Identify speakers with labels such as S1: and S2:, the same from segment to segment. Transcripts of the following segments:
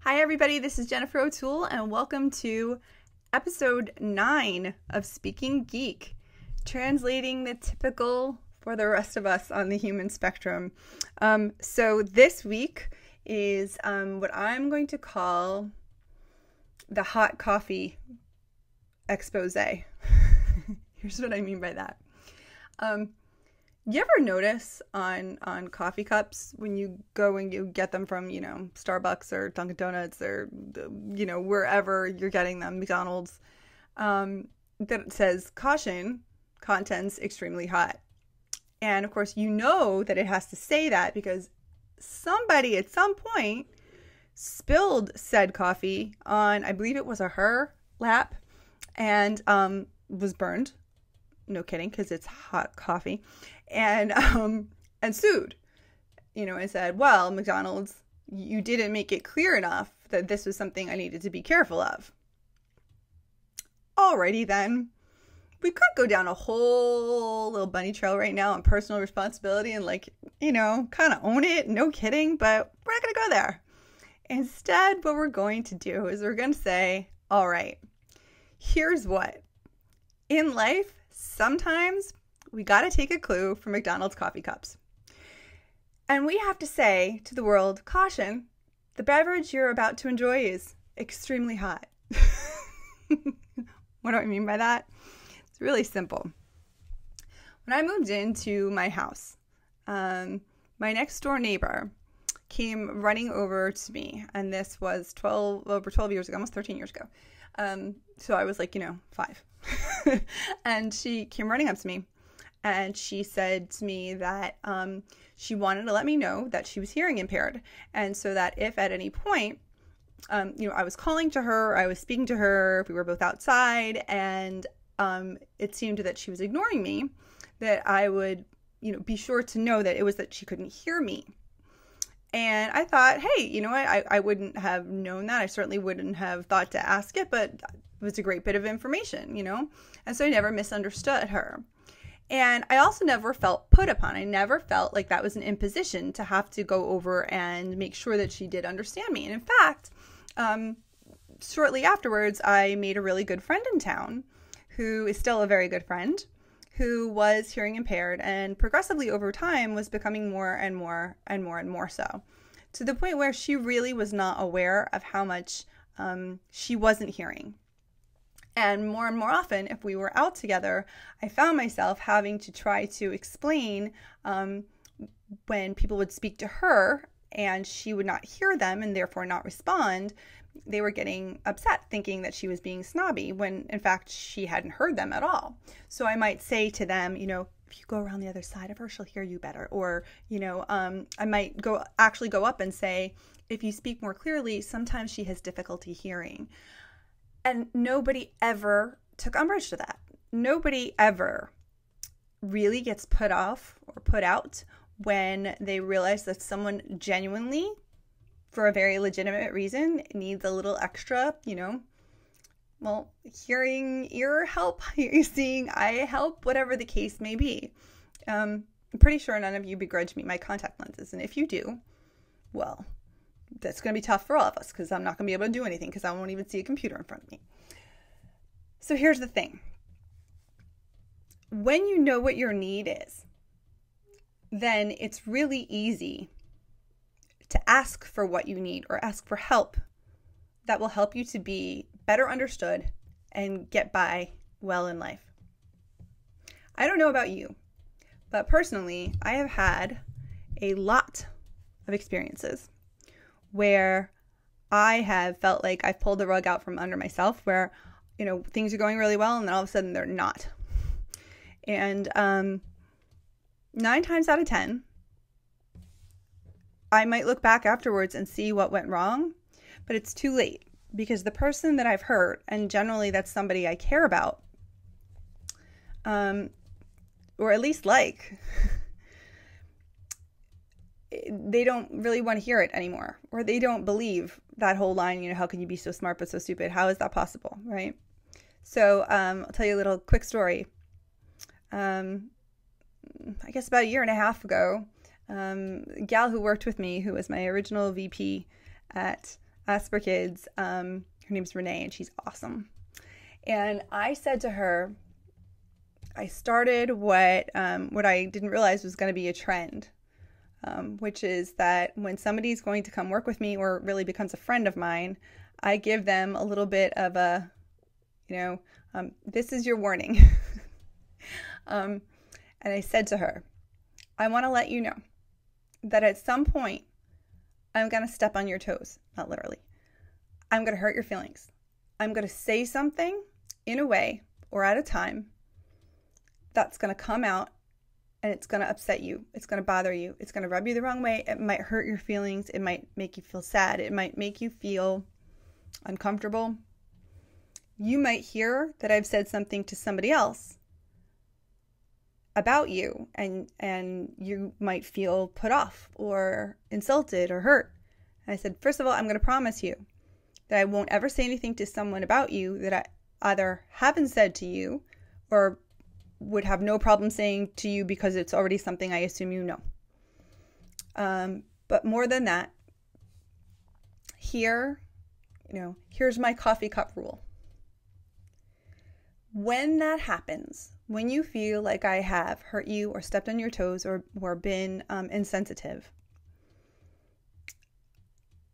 S1: Hi everybody, this is Jennifer O'Toole and welcome to episode 9 of Speaking Geek, translating the typical for the rest of us on the human spectrum. So this week is what I'm going to call the hot coffee expose. Here's what I mean by that. You ever notice on coffee cups when you go and you get them from, Starbucks or Dunkin' Donuts or, wherever you're getting them, McDonald's, that it says, caution, contents extremely hot. And of course, you know that it has to say that because somebody at some point spilled said coffee on, I believe it was her lap, and was burned. No kidding, because it's hot coffee. And sued, and said, well, McDonald's, you didn't make it clear enough that this was something I needed to be careful of. Alrighty then. We could go down a whole little bunny trail right now on personal responsibility and kind of own it. No kidding, but we're not going to go there. Instead, what we're going to do is we're going to say, all right, here's what. In life, sometimes we got to take a clue from McDonald's coffee cups. And we have to say to the world, caution, the beverage you're about to enjoy is extremely hot. What do I mean by that? It's really simple. When I moved into my house, my next door neighbor came running over to me, and this was over 12 years ago, almost 13 years ago. So I was 5. And she came running up to me. And she said to me that she wanted to let me know that she was hearing impaired. And so that if at any point, I was calling to her, I was speaking to her, we were both outside, and it seemed that she was ignoring me, that I would, be sure to know that it was that she couldn't hear me. And I thought, hey, you know what? I wouldn't have known that. I certainly wouldn't have thought to ask it, but it was a great bit of information, And so I never misunderstood her. And I also never felt put upon. I never felt like that was an imposition to have to go over and make sure that she did understand me. And in fact, shortly afterwards, I made a really good friend in town who is still a very good friend, who was hearing impaired and progressively over time was becoming more and more and more and more so, to the point where she really was not aware of how much she wasn't hearing. And more often, if we were out together, I found myself having to try to explain when people would speak to her and she would not hear them and therefore not respond. They were getting upset, thinking that she was being snobby when in fact she hadn't heard them at all. So I might say to them, if you go around the other side of her, she'll hear you better. Or, I might go up and say, if you speak more clearly, sometimes she has difficulty hearing. And nobody ever took umbrage to that. Nobody ever really gets put off or put out when they realize that someone genuinely, for a very legitimate reason, needs a little extra, hearing ear help, seeing eye help, whatever the case may be. I'm pretty sure none of you begrudge me my contact lenses. And if you do, well, that's going to be tough for all of us because I'm not going to be able to do anything because I won't even see a computer in front of me. So here's the thing. When you know what your need is, then it's really easy to ask for what you need or ask for help that will help you to be better understood and get by well in life. I don't know about you, but personally, I have had a lot of experiences where I have felt like I've pulled the rug out from under myself, where, things are going really well and then all of a sudden they're not. And 9 times out of 10, I might look back afterwards and see what went wrong, but it's too late because the person that I've hurt, and generally that's somebody I care about, or at least they don't really want to hear it anymore, or they don't believe that whole line, how can you be so smart but so stupid? How is that possible, right? So I'll tell you a little quick story. I guess about a year and a half ago, a gal who worked with me, who was my original VP at Asperkids. Her name's Renee, and she's awesome. And I said to her, I started what I didn't realize was going to be a trend, which is that when somebody's going to come work with me or really becomes a friend of mine, I give them a little bit of a, this is your warning. And I said to her, I want to let you know that at some point, I'm going to step on your toes, not literally. I'm going to hurt your feelings. I'm going to say something in a way or at a time that's going to come out and it's going to upset you. It's going to bother you. It's going to rub you the wrong way. It might hurt your feelings. It might make you feel sad. It might make you feel uncomfortable. You might hear that I've said something to somebody else about you, and you might feel put off or insulted or hurt. And I said, first of all, I'm going to promise you that I won't ever say anything to someone about you that I either haven't said to you or would have no problem saying to you because it's already something I assume you know. But more than that, here's my coffee cup rule. When that happens, when you feel like I have hurt you or stepped on your toes or been insensitive,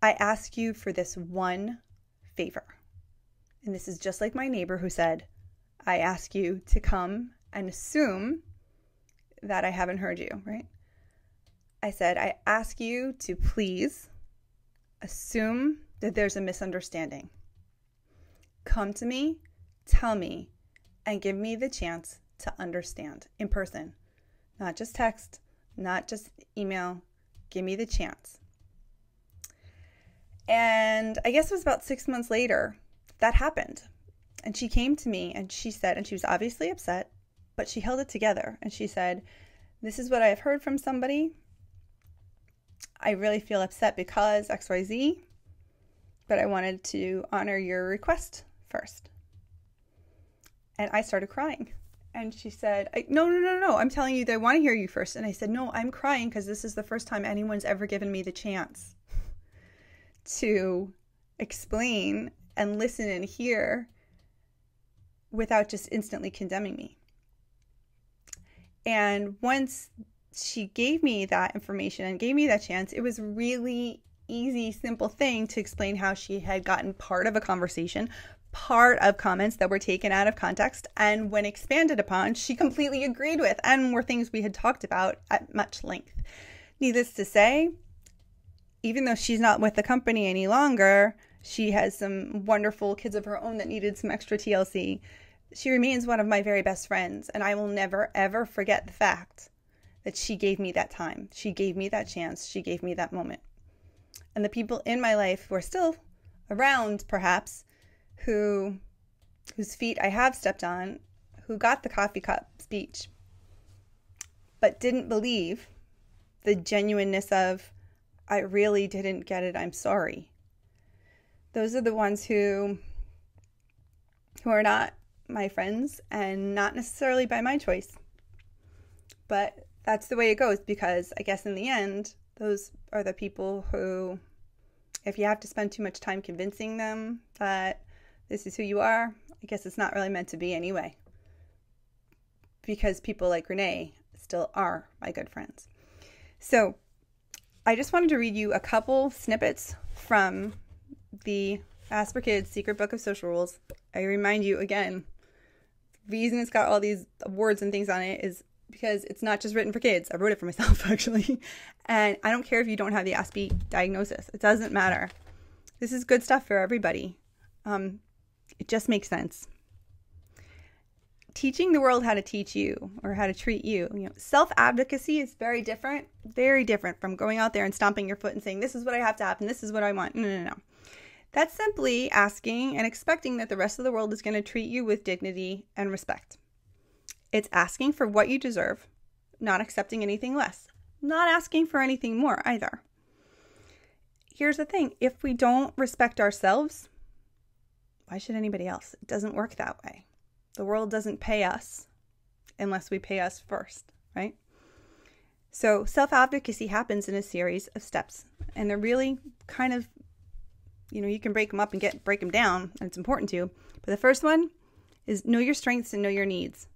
S1: I ask you for this one favor. And this is just like my neighbor who said, I ask you to come and assume that I haven't heard you, right? I said, I ask you to please assume that there's a misunderstanding. Come to me, tell me, and give me the chance to understand in person. Not just text, not just email. Give me the chance. And I guess it was about 6 months later that happened. And she came to me and she said, and she was obviously upset, but she held it together. And she said, this is what I have heard from somebody. I really feel upset because XYZ, but I wanted to honor your request first. And I started crying. And she said, no, I'm telling you that I want to hear you first. And I said, no, I'm crying because this is the first time anyone's ever given me the chance to explain and listen and hear without just instantly condemning me. And once she gave me that information and gave me that chance, it was really easy, simple thing to explain how she had gotten part of a conversation, part of comments that were taken out of context, and when expanded upon, she completely agreed with and were things we had talked about at much length. Needless to say, even though she's not with the company any longer, she has some wonderful kids of her own that needed some extra TLC. She remains one of my very best friends, and I will never, ever forget the fact that she gave me that time. She gave me that chance. She gave me that moment. And the people in my life who are still around, perhaps, whose feet I have stepped on, who got the coffee cup speech, but didn't believe the genuineness of, I really didn't get it, I'm sorry. Those are the ones who are not my friends and not necessarily by my choice. But that's the way it goes, because I guess in the end, those are the people who, if you have to spend too much time convincing them that this is who you are, I guess it's not really meant to be anyway. Because people like Renee still are my good friends. So I just wanted to read you a couple snippets from the Asperkids Secret Book of Social Rules. I remind you again, the reason it's got all these words and things on it is because it's not just written for kids. I wrote it for myself, actually. And I don't care if you don't have the Aspie diagnosis. It doesn't matter. This is good stuff for everybody. It just makes sense. Teaching the world how to teach you or how to treat you. Self-advocacy is very different from going out there and stomping your foot and saying, this is what I have to happen, this is what I want. No. That's simply asking and expecting that the rest of the world is going to treat you with dignity and respect. It's asking for what you deserve, not accepting anything less, not asking for anything more either. Here's the thing. If we don't respect ourselves, why should anybody else? It doesn't work that way. The world doesn't pay us unless we pay us first, right? So self-advocacy happens in a series of steps, and they're really kind of, you can break them up and break them down, and it's important to. But the first one is know your strengths and know your needs,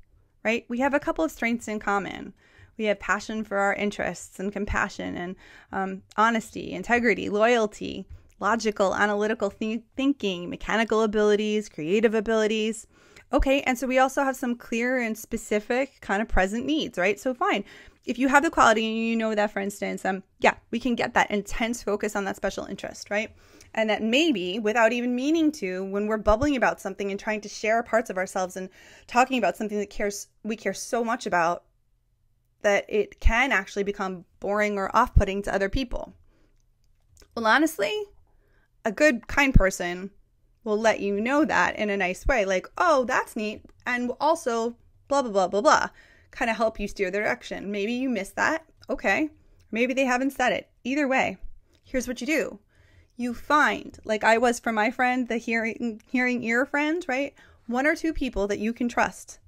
S1: right? We have a couple of strengths in common. We have passion for our interests and compassion and honesty, integrity, loyalty, logical, analytical thinking, mechanical abilities, creative abilities. Okay, and so we also have some clear and specific kind of present needs, right? So fine. If you have the quality and you know that, for instance, we can get that intense focus on that special interest, right? And that maybe without even meaning to, when we're bubbling about something and trying to share parts of ourselves and talking about something that we care so much about, that it can actually become boring or off-putting to other people. Well, honestly, a good, kind person will let you know that in a nice way, like, oh, that's neat, and also blah, blah, blah, blah, blah, kind of help you steer the direction. Maybe you missed that. Okay. Maybe they haven't said it. Either way, here's what you do. You find, like I was for my friend, the hearing ear friend, right? 1 or 2 people that you can trust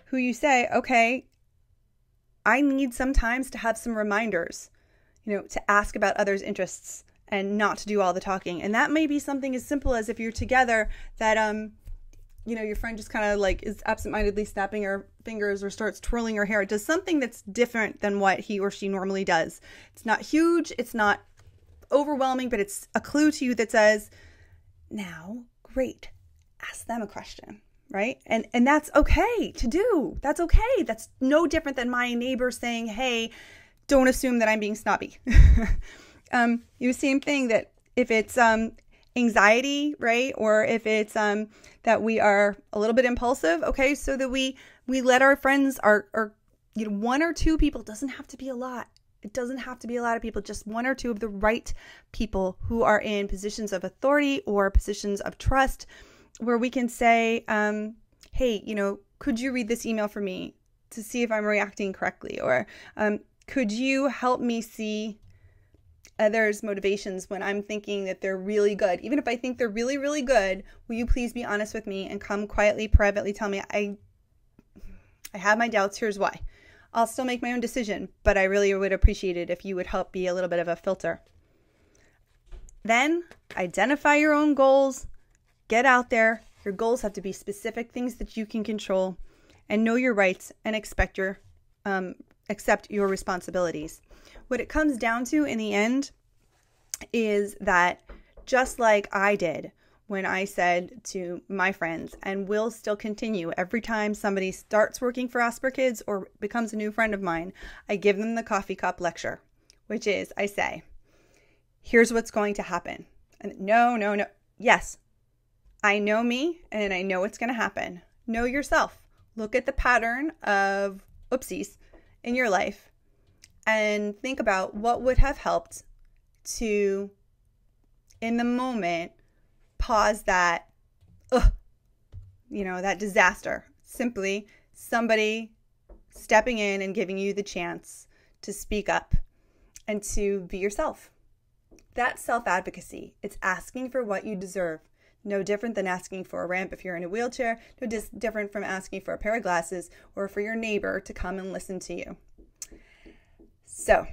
S1: who you say, okay, I need sometimes to have some reminders, to ask about others' interests and not to do all the talking. And that may be something as simple as if you're together that, your friend just kind of like is absentmindedly snapping her fingers or starts twirling her hair. It does something that's different than what he or she normally does. It's not huge. It's not overwhelming, but it's a clue to you that says, now, great, ask them a question, right? And that's okay to do. That's okay. That's no different than my neighbor saying, hey, don't assume that I'm being snobby. Same thing that if it's anxiety, right? Or if it's that we are a little bit impulsive, okay, so that we let our friends, our 1 or 2 people, doesn't have to be a lot. It doesn't have to be a lot of people, just 1 or 2 of the right people who are in positions of authority or positions of trust, where we can say, hey, could you read this email for me to see if I'm reacting correctly? Or could you help me see others' motivations when I'm thinking that they're really good? Even if I think they're really, really good, will you please be honest with me and come quietly, privately tell me, I have my doubts, here's why. I'll still make my own decision, but I really would appreciate it if you would help be a little bit of a filter. Then identify your own goals, get out there. Your goals have to be specific things that you can control, and know your rights and accept your responsibilities. What it comes down to in the end is that, just like I did when I said to my friends, and will still continue every time somebody starts working for Asperkids or becomes a new friend of mine, I give them the coffee cup lecture, which is, I say, here's what's going to happen. And no. Yes, I know me and I know what's going to happen. Know yourself. Look at the pattern of oopsies in your life and think about what would have helped to, in the moment, pause that, that disaster. Simply somebody stepping in and giving you the chance to speak up and to be yourself. That's self-advocacy. It's asking for what you deserve. No different than asking for a ramp if you're in a wheelchair. No different from asking for a pair of glasses or for your neighbor to come and listen to you. So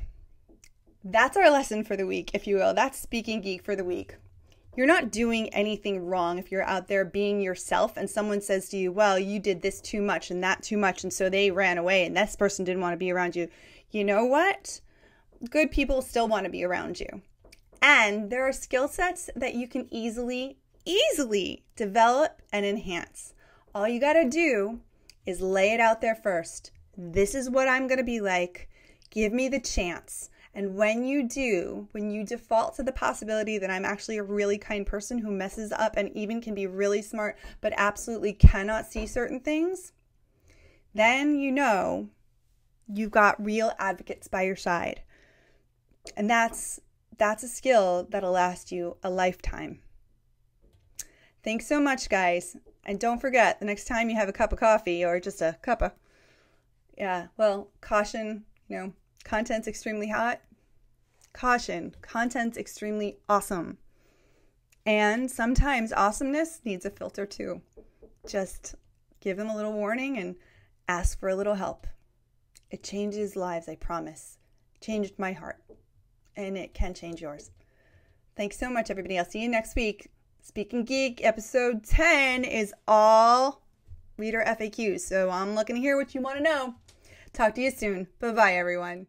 S1: that's our lesson for the week, if you will. That's Speaking Geek for the week. You're not doing anything wrong if you're out there being yourself and someone says to you, well, you did this too much and that too much, and so they ran away and this person didn't want to be around you. You know what? Good people still want to be around you. And there are skill sets that you can easily develop and enhance. All you got to do is lay it out there first. This is what I'm going to be like. Give me the chance. And when you do, when you default to the possibility that I'm actually a really kind person who messes up and even can be really smart, but absolutely cannot see certain things, then you know you've got real advocates by your side. And that's a skill that'll last you a lifetime. Thanks so much, guys. And don't forget, the next time you have a cup of coffee or just a cuppa, caution, content's extremely hot. Caution, content's extremely awesome. And sometimes awesomeness needs a filter too. Just give them a little warning and ask for a little help. It changes lives, I promise. It changed my heart. And it can change yours. Thanks so much, everybody. I'll see you next week. Speaking Geek, episode 10 is all reader FAQs. So I'm looking to hear what you want to know. Talk to you soon. Bye-bye, everyone.